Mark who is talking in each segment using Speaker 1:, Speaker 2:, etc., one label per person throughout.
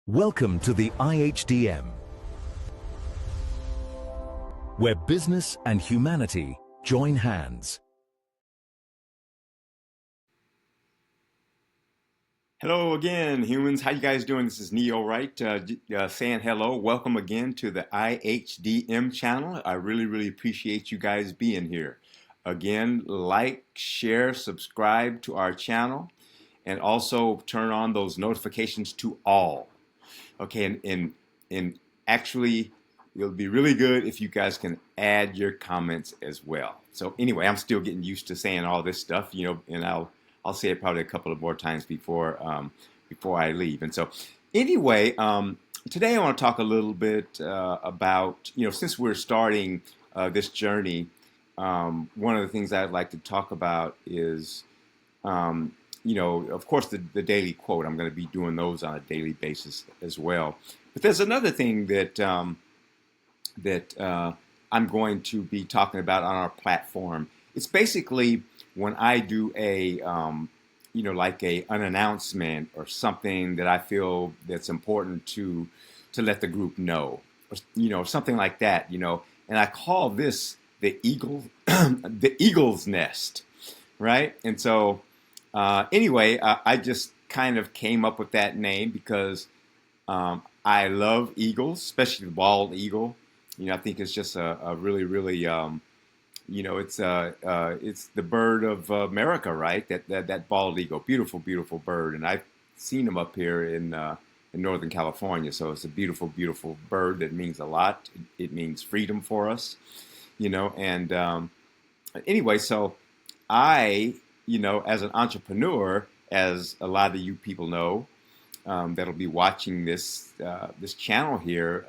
Speaker 1: Welcome to the IHDM, where business and humanity join hands.
Speaker 2: Hello again, humans. How you guys doing? This is Wright saying hello. Welcome again to the IHDM channel. I really appreciate you guys being here. Again, like, share, subscribe to our channel, and also turn on those notifications to all. Okay, and actually, it'll be really good if you guys can add your comments as well. So anyway, I'm still getting used to saying all this stuff, and I'll say it probably a couple of more times before I leave. And so anyway, today I want to talk a little bit about, since we're starting this journey, one of the things I'd like to talk about is of course, the daily quote. I'm going to be doing those on a daily basis as well. But there's another thing that I'm going to be talking about on our platform. It's basically when I do an announcement or something that I feel that's important to let the group know, or something like that, And I call this the eagle's nest, right? And so. Anyway, I just kind of came up with that name because I love eagles, especially the bald eagle. I think it's just a really, it's the bird of America, right? That bald eagle, beautiful bird, and I've seen them up here in Northern California. So it's a beautiful bird that means a lot. It means freedom for us, And anyway, so as an entrepreneur, as a lot of you people know, that'll be watching this channel here,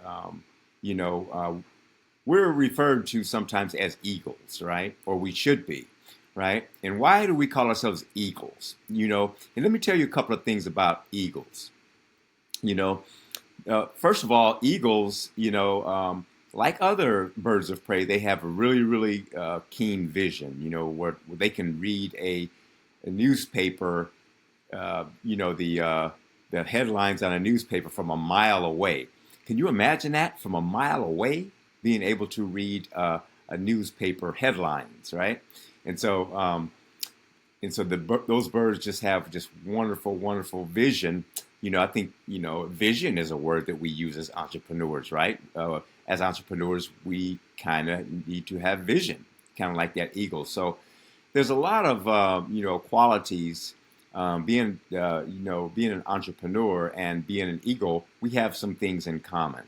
Speaker 2: we're referred to sometimes as eagles, right? Or we should be, right? And why do we call ourselves eagles? And let me tell you a couple of things about eagles. First of all, eagles, like other birds of prey, they have a really keen vision, where they can read a newspaper, the headlines on a newspaper from a mile away. Can you imagine that, from a mile away, being able to read a newspaper headlines, right? And so those birds just have just wonderful vision. I think, vision is a word that we use as entrepreneurs, right? As entrepreneurs, we kind of need to have vision, kind of like that eagle. So there's a lot of, qualities, being an entrepreneur and being an eagle. We have some things in common.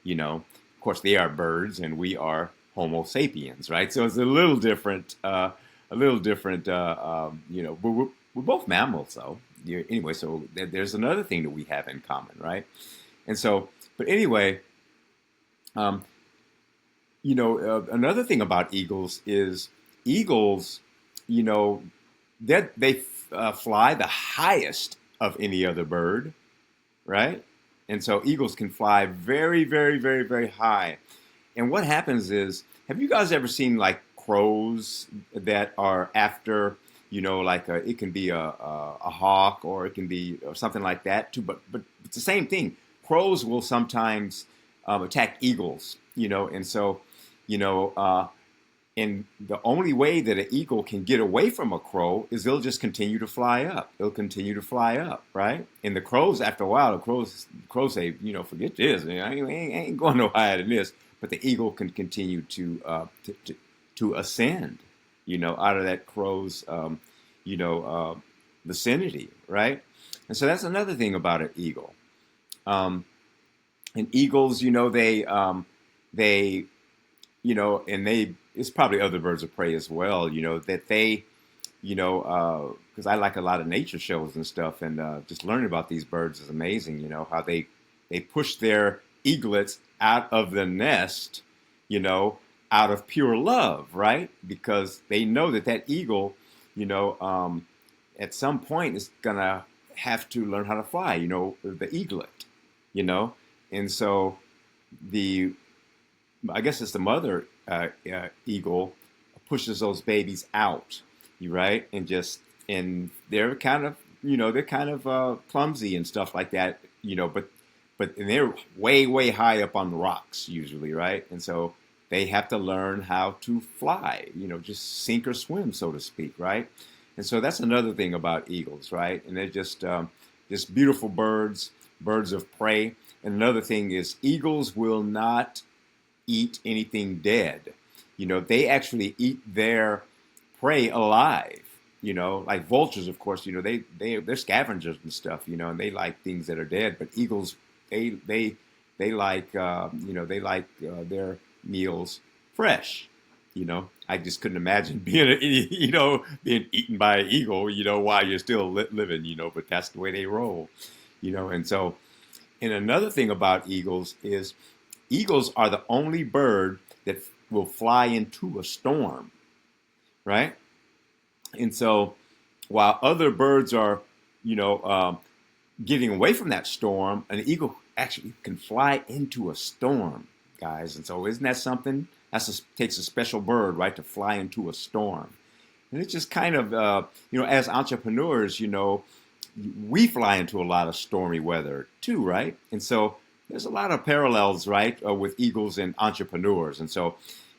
Speaker 2: Of course, they are birds and we are Homo sapiens, right? So it's a little different, we're both mammals, though. Anyway, so there's another thing that we have in common, right? And so, but anyway, another thing about eagles is eagles, that they fly the highest of any other bird, right? And so eagles can fly very high. And what happens is, have you guys ever seen like crows that are after, it can be a hawk, or it can be something like that too. But it's the same thing. Crows will sometimes attack eagles, and so, and the only way that an eagle can get away from a crow is they'll just continue to fly up. They'll continue to fly up, right? And the crows, after a while, the crows say, forget this. I ain't going no higher than this. But the eagle can continue to ascend, out of that crow's, vicinity, right? And so that's another thing about an eagle. And eagles, it's probably other birds of prey as well, that they, because I like a lot of nature shows and stuff, and just learning about these birds is amazing, how they push their eaglets out of the nest, out of pure love, right? Because they know that eagle, at some point is gonna have to learn how to fly, the eaglet, and so I guess it's the mother eagle pushes those babies out, right? And they're kind of, clumsy and stuff like that, but but they're way, way high up on the rocks usually, right? And so they have to learn how to fly, just sink or swim, so to speak, right? And so that's another thing about eagles, right? And they're just beautiful birds, birds of prey. And another thing is eagles will not eat anything dead. They actually eat their prey alive. Like vultures, of course. They're scavengers and stuff. And they like things that are dead. But eagles, they like their meals fresh. I just couldn't imagine being eaten by an eagle. While you're still living. But that's the way they roll. And so, and another thing about eagles is eagles are the only bird that will fly into a storm, right? And so while other birds are, getting away from that storm, an eagle actually can fly into a storm, guys. And so isn't that something? Takes a special bird, right, to fly into a storm. And it's just kind of, as entrepreneurs, we fly into a lot of stormy weather too, right? And so there's a lot of parallels, right, with eagles and entrepreneurs. And so,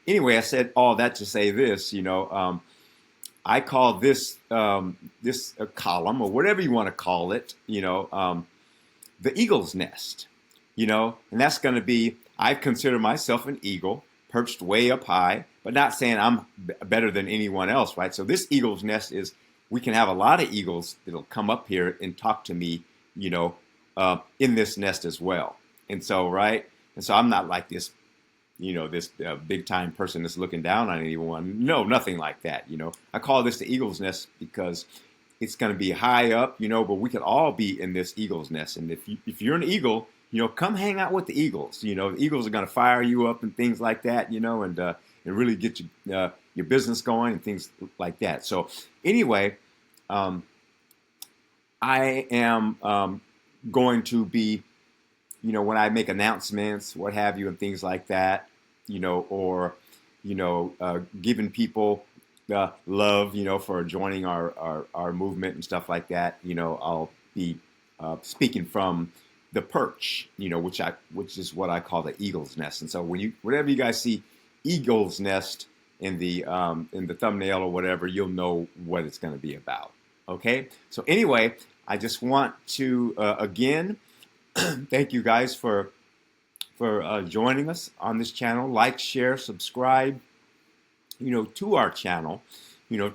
Speaker 2: anyway, I said all that to say this. I call this this a column or whatever you want to call it. The eagle's nest. And that's going to be. I consider myself an eagle, perched way up high, but not saying I'm better than anyone else, right? So this eagle's nest is. We can have a lot of eagles that'll come up here and talk to me, in this nest as well. And so, right? And so I'm not like this, this big time person that's looking down on anyone. No, nothing like that. I call this the eagle's nest because it's going to be high up, but we could all be in this eagle's nest. And if you're an eagle, come hang out with the eagles. The eagles are going to fire you up and things like that, and really get your business going and things like that. So anyway, I am going to be, when I make announcements, what have you, and things like that, or, giving people love, for joining our movement and stuff like that, I'll be speaking from the perch, which is what I call the eagle's nest. And so whenever you guys see eagle's nest in the thumbnail or whatever, you'll know what it's going to be about. Okay. So anyway, I just want to again thank you guys for joining us on this channel. Like, share, subscribe, to our channel.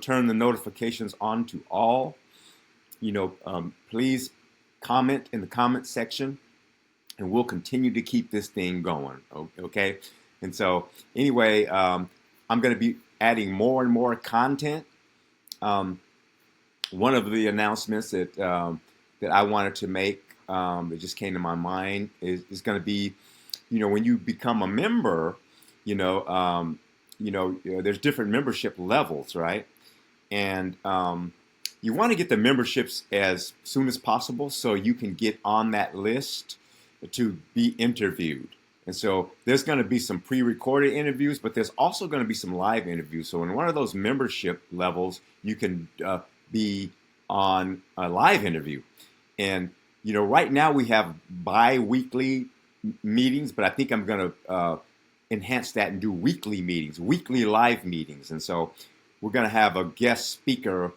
Speaker 2: Turn the notifications on to all. Please comment in the comment section, and we'll continue to keep this thing going. Okay. And so anyway, I'm going to be adding more and more content. One of the announcements that I wanted to make that just came to my mind is going to be, when you become a member, there's different membership levels, right? And you want to get the memberships as soon as possible so you can get on that list to be interviewed. And so there's going to be some pre-recorded interviews, but there's also going to be some live interviews. So in one of those membership levels, you can be on a live interview. And, right now we have bi-weekly meetings, but I think I'm going to enhance that and do weekly meetings, weekly live meetings. And so we're going to have a guest speaker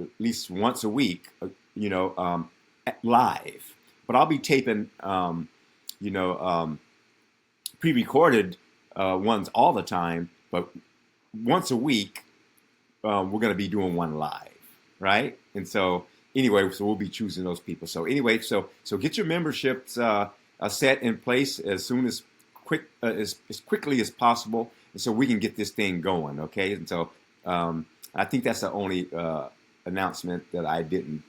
Speaker 2: at least once a week, live. But I'll be taping, pre-recorded ones all the time, but once a week, we're going to be doing one live, right? And so anyway, so we'll be choosing those people. So anyway, so get your memberships set in place as quickly as possible, and so we can get this thing going, okay? And so I think that's the only announcement that I didn't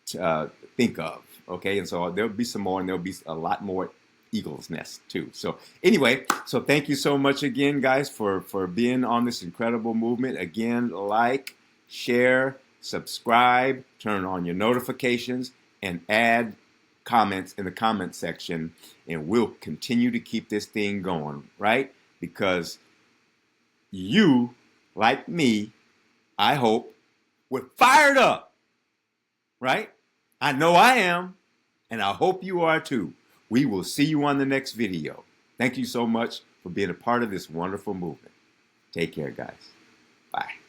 Speaker 2: think of, okay? And so there'll be some more, and there'll be a lot more eagle's nest too. So anyway, so thank you so much again, guys, for being on this incredible movement. Again, like, share, subscribe, turn on your notifications, and add comments in the comment section, and we'll continue to keep this thing going, right? Because you, like me, I hope, we're fired up, right? I know I am, and I hope you are too. We will see you on the next video. Thank you so much for being a part of this wonderful movement. Take care, guys. Bye.